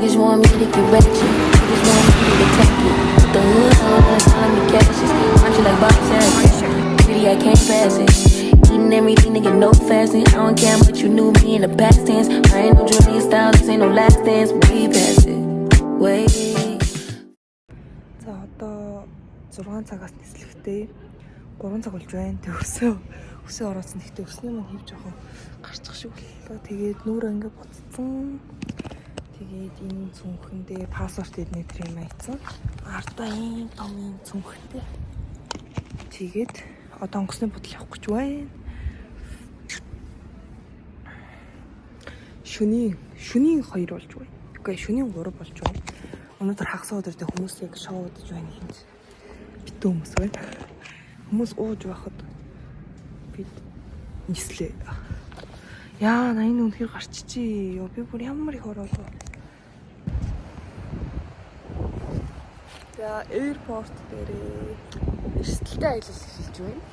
Niggas want me to get ratchet. Niggas want me to attack it. The hood on us, telling me cashes. Punch it like Bob Saget. Pretty, I can't pass it. Eating everything, nigga, no fasting. I don't care what you knew me in the past tense. I ain't no Julia Styles, this ain't no last dance. Way past it. Way. За одоо 6 цагаас нислэгтэй 3 цаг болж байна. Тэг өсөө орооцсон. Тэгтээ өснөө мань хийвж байгаа гарчих шиг боллоо. Тэгээд нүүрээ ингээ буцсан. Тэгээд энэ цүнхэндээ пассворд эдний тэр юм айцсан. Ардаа ийм том ийм цүнхтэй. Тэгээд одоо онгоцны бодол явах гэж байна. Шөнийн 2 болж байна. Үгүй шөнийн 3 болж байна. Өнөөдөр хагас өдөртөө хүмүүс яг шоу удаж байна хинт. Битүү хүмүүс байна. Хүмүүс ууж байхад бид нислээ. Яа, энэ үнэхээр гарччихъя. Би бүр ямар их ороолоо. За, airport дээрээ эрсдэлтэй аялал эхэлж байна.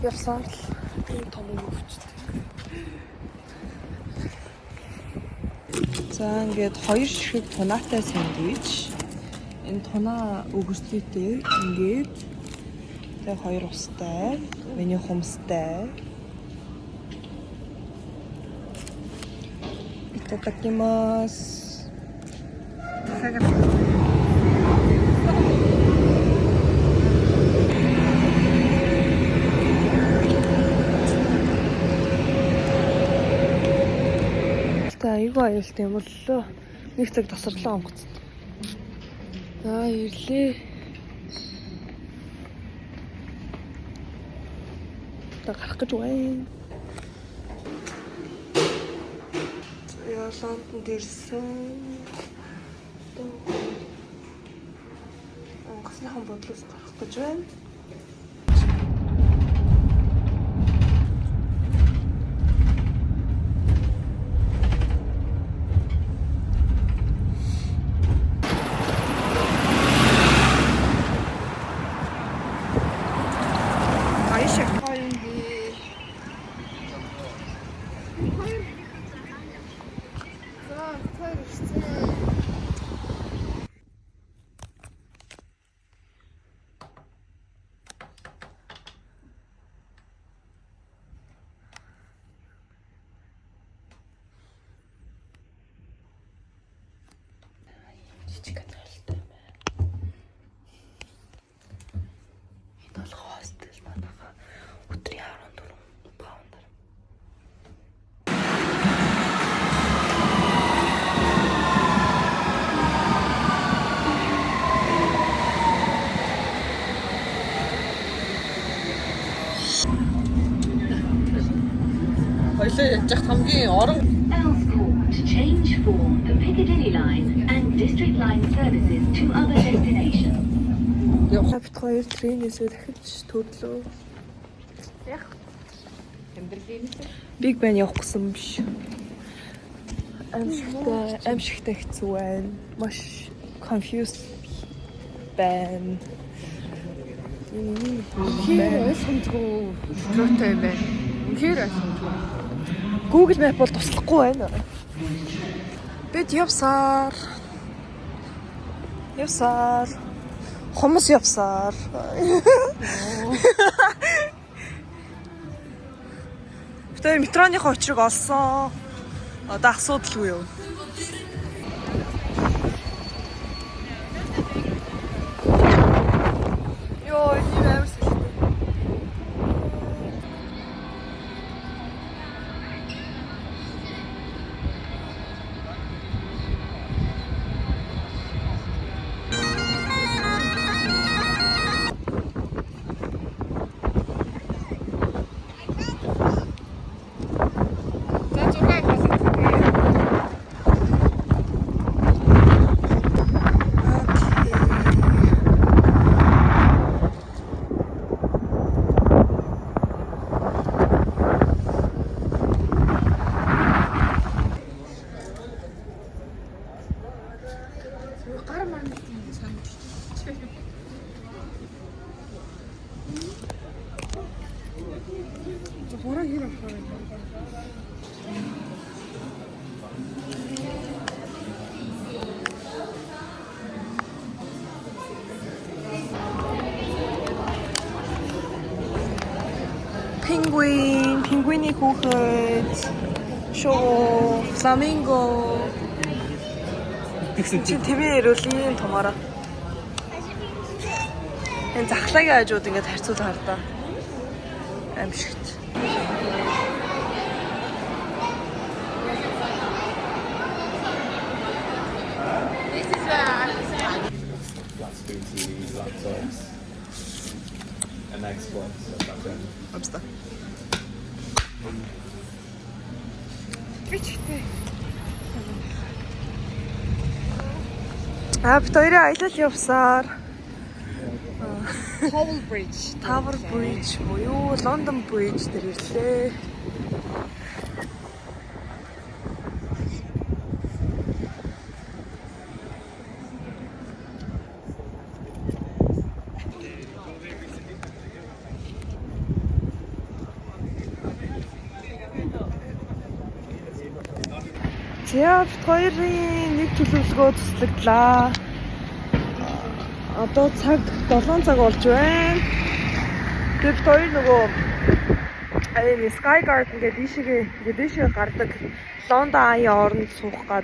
Явсаар л ийм том өвчтэй. За, ингээд 2 ширхэг тунаатай сэндвич. Энэ тунаа өгөрцөйтэй ингээд тэг 2 устай, миний хумстай. Итадакимас. Айгүй аюултай юм боллоо. 1 цаг тасарлаа онгоцсон. За ирлээ. Одоо гарах гэж байна. Яа Лондонд ирсэн. Онгоцныхон бодлоос гарах гэж байна. Earls Court change for the Piccadilly line and District line services to other destinations. Явах бит хоёр тренээсээ дахиж төрлөө. Яг Big Ben явах гэсэн биш. Аимшигтай хэцүү байна. Маш confused байна. Үнэхээр ойлгомжгүй зүйтэй байна. Үнэхээр ойлгомжгүй. Google Map бол туслахгүй байна. Бид явсаар. Хомос явсаар. Тэ метроныхоо очрыг олсон. Одоо асуудалгүй юу? Йоо, энэ амар сэжтэй. Пингвиний хүүхэд. Шоо, фламинго. Тэгсэн Чи TV ирүүлийн томороо. Энэ захлагийн хажууд ингээд харьцуулах хардаа. Аимшигт. flat screen TVs, laptops, an Xbox or something. Амста. Бид хоёрын аялал явсаар Tower Bridge буюу London Bridge дээр ирлээ. За бид хоёрын нэг төлөвлөгөө туслагдлаа. Одоо цаг 7 цаг болж байна. Тэгээд бид хоёр нөгөө Sky Garden гэдэг дээшээ гардаг London Eye оронд суух гад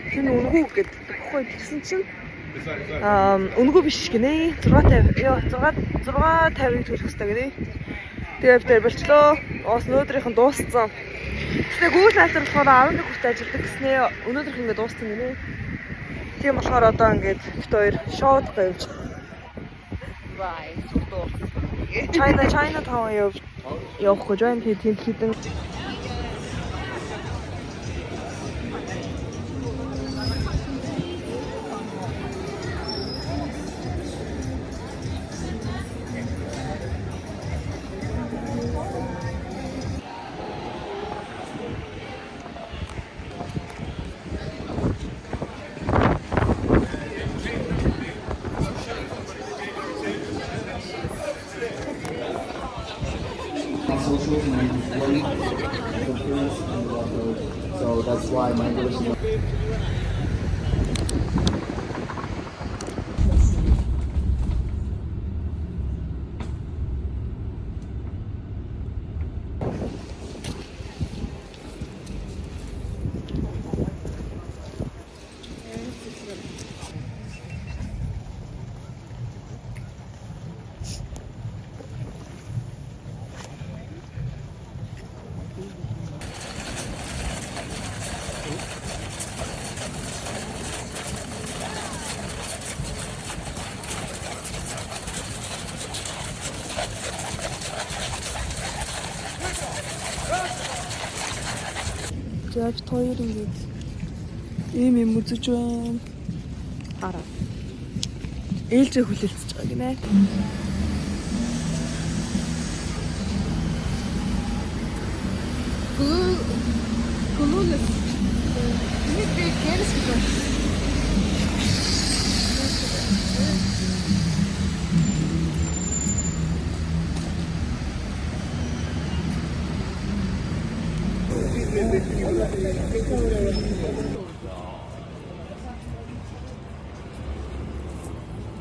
тэр үнгүү гэдэг баггүй тэгсэн чинь үнгүү биш гинэ 650-ыг төлөх хэрэгтэй гинэ. Тэгээд бид хоёр болчлоо. Оос өнөөдрийнх нь дууссан. Тэгээ Google Maps-аар болохоор 11 хүртэл ажилладаг гэснээ өнөөдрийнх ингээд дууссан гинэ. Тийм болохоор одоо ингээд бид хоёр шоуд гавж. China Town явах гэж байна. Тийм хитэн. So that's why my English is За бид хоёр ингээд ийм үзэж байна. Хараа. Ээлжээ хүлээлцэж байгаа гинэ.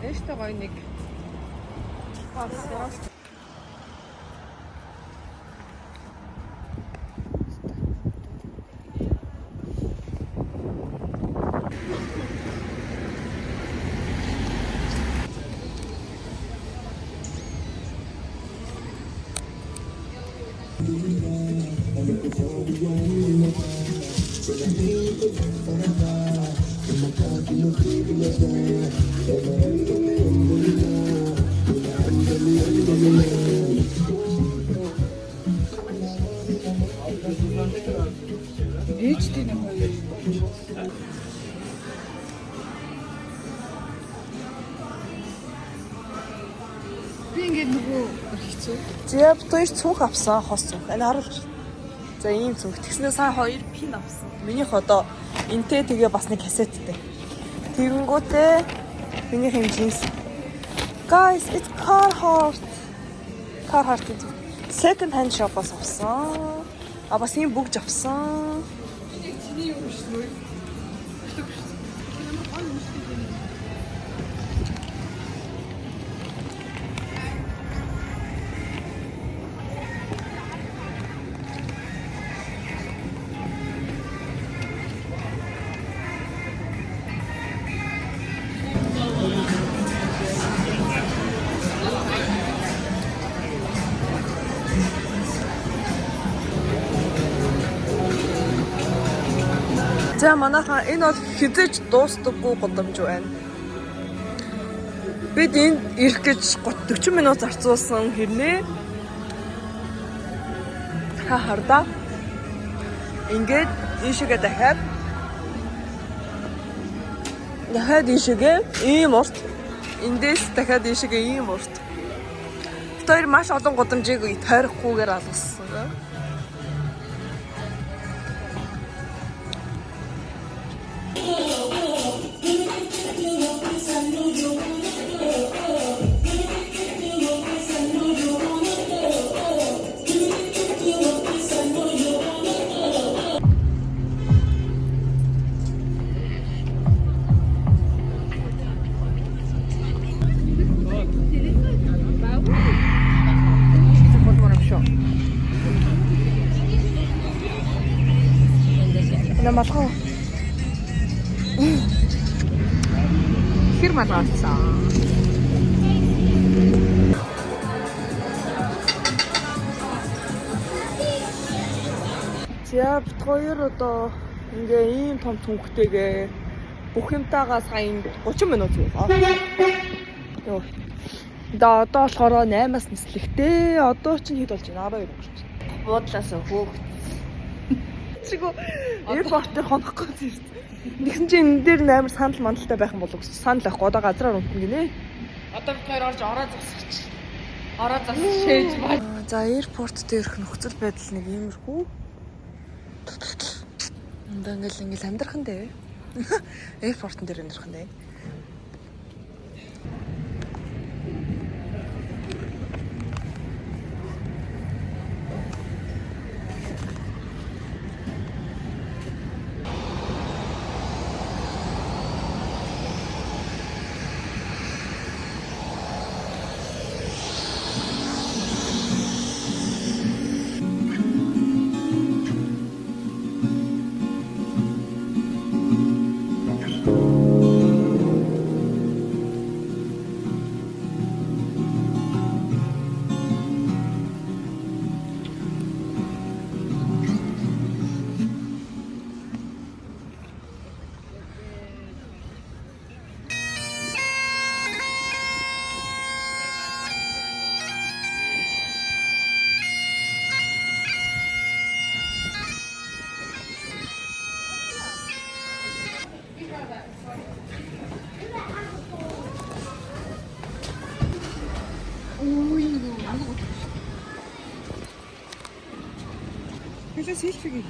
Эштэй гоё нэг ээжтэй нэг гоё. Би ингээд нөгөө хэцүү. За бид хоёр цүнх авсан хос цүнх. Энэ харуулж. За ийм цүнх. Тэгснээр сайн хоёр пин авсан. Минийх одоо энтэй тэгээ бас нэг кассеттэй. Тэгэнгүүтээ минийх юм джинс. Guys, it's Carhartt. Carhartt гэдэг second hand shop-аас авсан. А бас ийм бүгж авсан. Чиний юм биш үү? За манайхаа энэ бол хизээж дуустдаггүй гудамж байна. Бид энд ирэх гэж 40 минут зарцуулсан хэрнээ хардаа ингээд ийшээгээ дахиад ийшээгээ ийм урт эндээс дахиад ийшээгээ ийм урт. Тэр маш олон гудамжийг тойрохгүйгээр алгасан. На малгай. Хэр малгайсан. За бид хоёр одоо ингээ ийм том цүнхтэйгээ бүх юмтайгаа сайн 30 минут зөө. Йоо. Да одоо болохоор 8-аас нислэгтэй. Одоо ч хэд болж байна? 12 болж байна. Буудлаас хөөх. Чигөө эйрпортоор хонохгүй зэрэг. Нэгсэн чинь энэ дээр амар санал мандалтай байх юм болов уу? Санал авахгүй одоо газраар унтна гинэ. Одоо бид хоёр орж ороо засчих. Ороо засчих шээж бай. За эйрпорт дээрх нөхцөл байдал нэг иймэрхүү. Ингээл амьдрахан дээ. Эйрпортон дээр амьдрахан дээ. Хэлээ селфиг.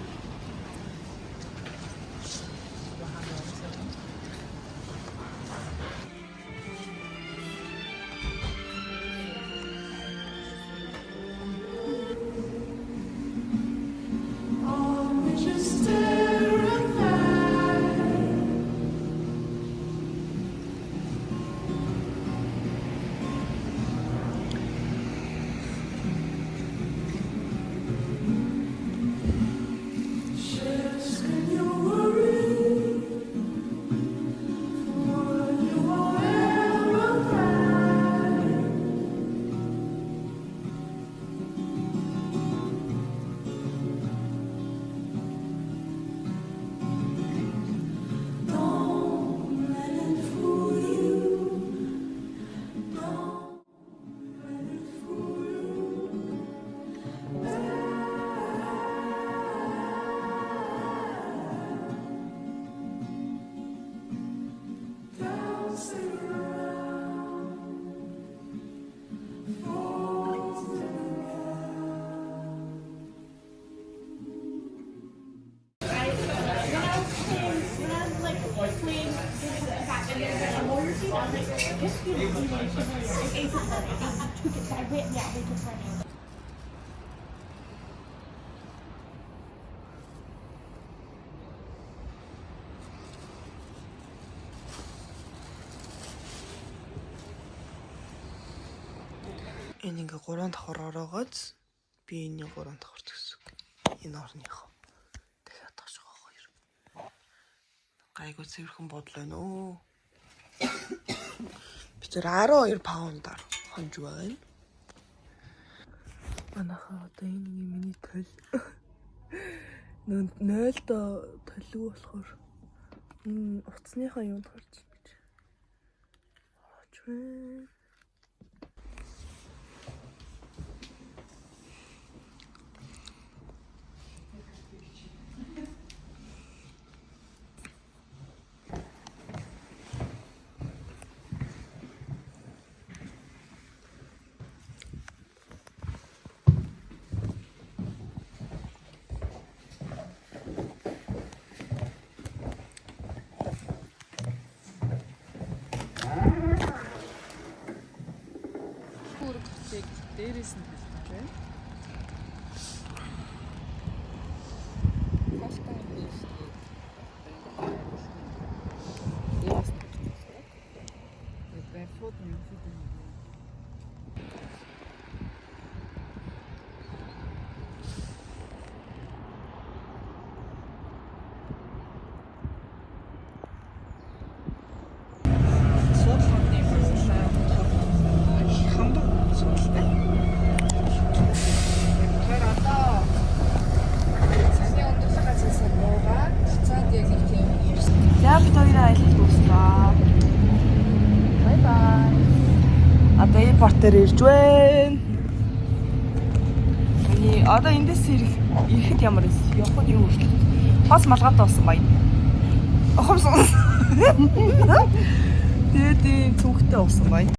Энэ ингээ 3 давхар ороогоос би энэ 3 давхар гэсэн. Энэ орныхоо. Дахиад ташгаа хоёр. Гайгүй цэвэрхэн бодлоо нөө. Би тэр 12 паундаар хонж байна. Манайхаа одоо энэ миний төл 0-до төлөв болохоор Энэ утасныхаа юунд гарч ирж. Орж байна. Хөргөцийг дээрээс нь хэлж байна. Калтай юм биш үү? Дээрээс нь. Barefoot юм шиг юм. За бид хоёроо аялал дуслаа. Бай бай. Одоо airport дээр ирж байна. Одоо эндээс ирэхэд ямар вэ? Явахд юу вэ? Хос малгайд болсон байна. Охомсон. Тэгээд цүнхтэй болсон байна.